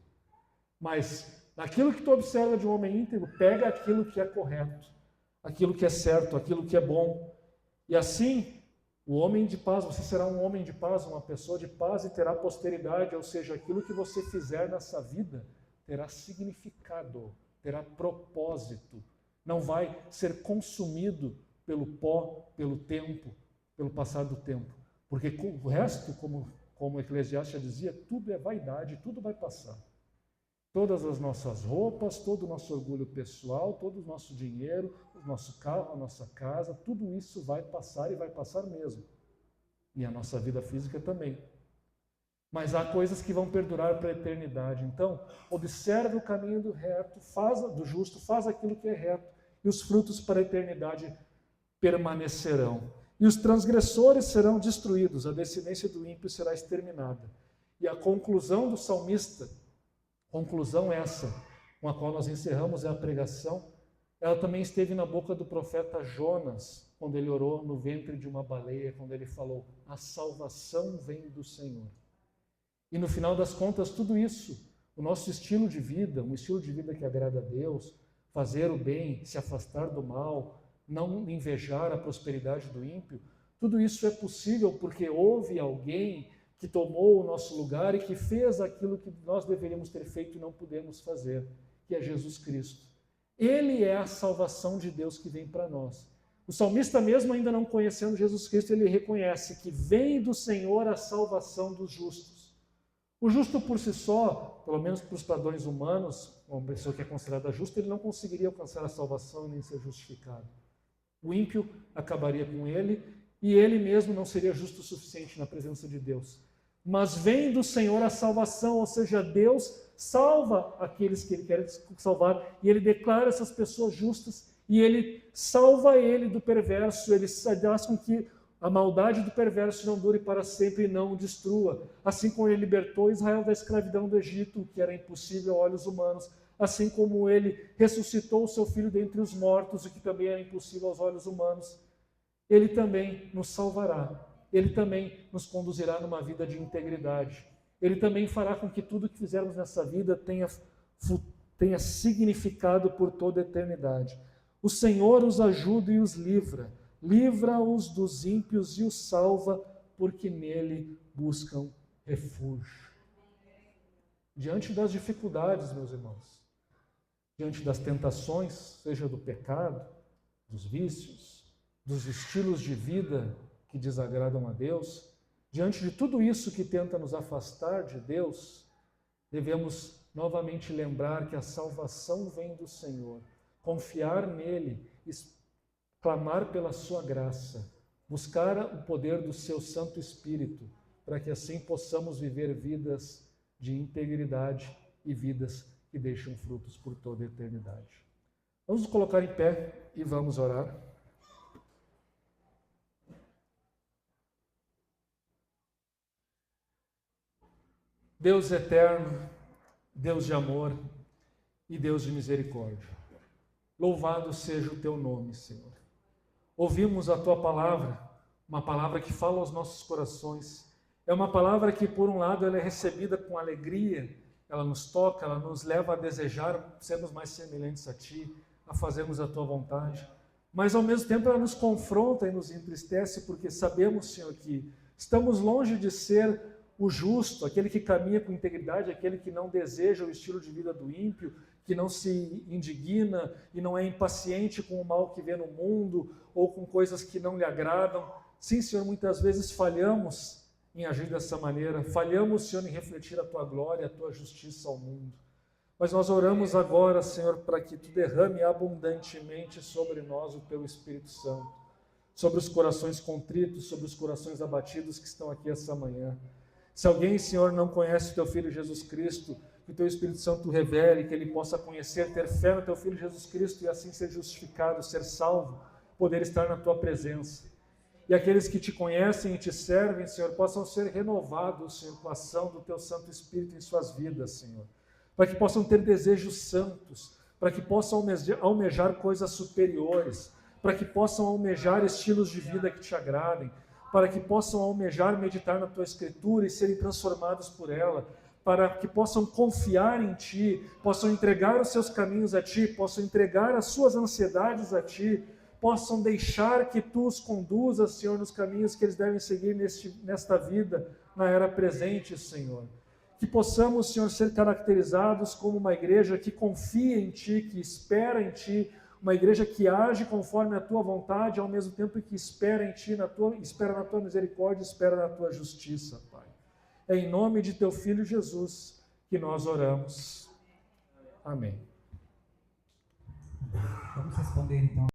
Mas naquilo que tu observa de um homem íntegro, pega aquilo que é correto, aquilo que é certo, aquilo que é bom. E assim, o homem de paz, você será um homem de paz, uma pessoa de paz e terá posteridade, ou seja, aquilo que você fizer nessa vida terá significado, terá propósito. Não vai ser consumido pelo pó, pelo tempo, pelo passar do tempo. Porque o resto, como o Eclesiastes já dizia, tudo é vaidade, tudo vai passar. Todas as nossas roupas, todo o nosso orgulho pessoal, todo o nosso dinheiro, o nosso carro, a nossa casa, tudo isso vai passar e vai passar mesmo. E a nossa vida física também. Mas há coisas que vão perdurar para a eternidade. Então, observe o caminho do justo, faz aquilo que é reto, e os frutos para a eternidade permanecerão. E os transgressores serão destruídos, a descendência do ímpio será exterminada. E a conclusão do salmista, conclusão essa, com a qual nós encerramos a pregação, ela também esteve na boca do profeta Jonas, quando ele orou no ventre de uma baleia, quando ele falou, a salvação vem do Senhor. E no final das contas, tudo isso, o nosso estilo de vida, um estilo de vida que agrada a Deus, fazer o bem, se afastar do mal, não invejar a prosperidade do ímpio, tudo isso é possível porque houve alguém que tomou o nosso lugar e que fez aquilo que nós deveríamos ter feito e não pudemos fazer, que é Jesus Cristo. Ele é a salvação de Deus que vem para nós. O salmista, mesmo ainda não conhecendo Jesus Cristo, ele reconhece que vem do Senhor a salvação dos justos. O justo por si só, pelo menos para os padrões humanos, uma pessoa que é considerada justa, ele não conseguiria alcançar a salvação e nem ser justificado. O ímpio acabaria com ele e ele mesmo não seria justo o suficiente na presença de Deus. Mas vem do Senhor a salvação, ou seja, Deus salva aqueles que Ele quer salvar e Ele declara essas pessoas justas e Ele salva ele do perverso, Ele faz com que a maldade do perverso não dure para sempre e não o destrua. Assim como Ele libertou Israel da escravidão do Egito, que era impossível a olhos humanos, assim como Ele ressuscitou o seu Filho dentre os mortos, o que também era impossível aos olhos humanos, Ele também nos salvará. Ele também nos conduzirá numa vida de integridade. Ele também fará com que tudo que fizermos nessa vida tenha significado por toda a eternidade. O Senhor os ajuda e os livra. Livra-os dos ímpios e os salva, porque nele buscam refúgio. Diante das dificuldades, meus irmãos, diante das tentações, seja do pecado, dos vícios, dos estilos de vida que desagradam a Deus, diante de tudo isso que tenta nos afastar de Deus, devemos novamente lembrar que a salvação vem do Senhor, confiar nele, clamar pela sua graça, buscar o poder do seu Santo Espírito, para que assim possamos viver vidas de integridade e vidas que deixam frutos por toda a eternidade. Vamos nos colocar em pé e vamos orar. Deus eterno, Deus de amor e Deus de misericórdia, louvado seja o teu nome, Senhor. Ouvimos a tua palavra, uma palavra que fala aos nossos corações. É uma palavra que, por um lado, ela é recebida com alegria, ela nos toca, ela nos leva a desejar sermos mais semelhantes a ti, a fazermos a tua vontade. Mas, ao mesmo tempo, ela nos confronta e nos entristece, porque sabemos, Senhor, que estamos longe de ser o justo, aquele que caminha com integridade, aquele que não deseja o estilo de vida do ímpio, que não se indigna e não é impaciente com o mal que vê no mundo ou com coisas que não lhe agradam. Sim, Senhor, muitas vezes falhamos em agir dessa maneira, falhamos, Senhor, em refletir a tua glória, a tua justiça ao mundo. Mas nós oramos agora, Senhor, para que tu derrame abundantemente sobre nós o teu Espírito Santo, sobre os corações contritos, sobre os corações abatidos que estão aqui essa manhã. Se alguém, Senhor, não conhece o teu Filho Jesus Cristo, que o Teu Espírito Santo revele, que ele possa conhecer, ter fé no Teu Filho Jesus Cristo e assim ser justificado, ser salvo, poder estar na Tua presença. E aqueles que Te conhecem e Te servem, Senhor, possam ser renovados, Senhor, com a ação do Teu Santo Espírito em suas vidas, Senhor. Para que possam ter desejos santos, para que possam almejar coisas superiores, para que possam almejar estilos de vida que Te agradem, para que possam almejar meditar na Tua Escritura e serem transformados por ela, para que possam confiar em Ti, possam entregar os seus caminhos a Ti, possam entregar as suas ansiedades a Ti, possam deixar que Tu os conduzas, Senhor, nos caminhos que eles devem seguir nesta vida, na era presente, Senhor. Que possamos, Senhor, ser caracterizados como uma igreja que confia em Ti, que espera em Ti, uma igreja que age conforme a Tua vontade, ao mesmo tempo que espera em Ti, espera na Tua misericórdia, espera na Tua justiça, Pai. É em nome de Teu Filho Jesus que nós oramos. Amém. Vamos responder então.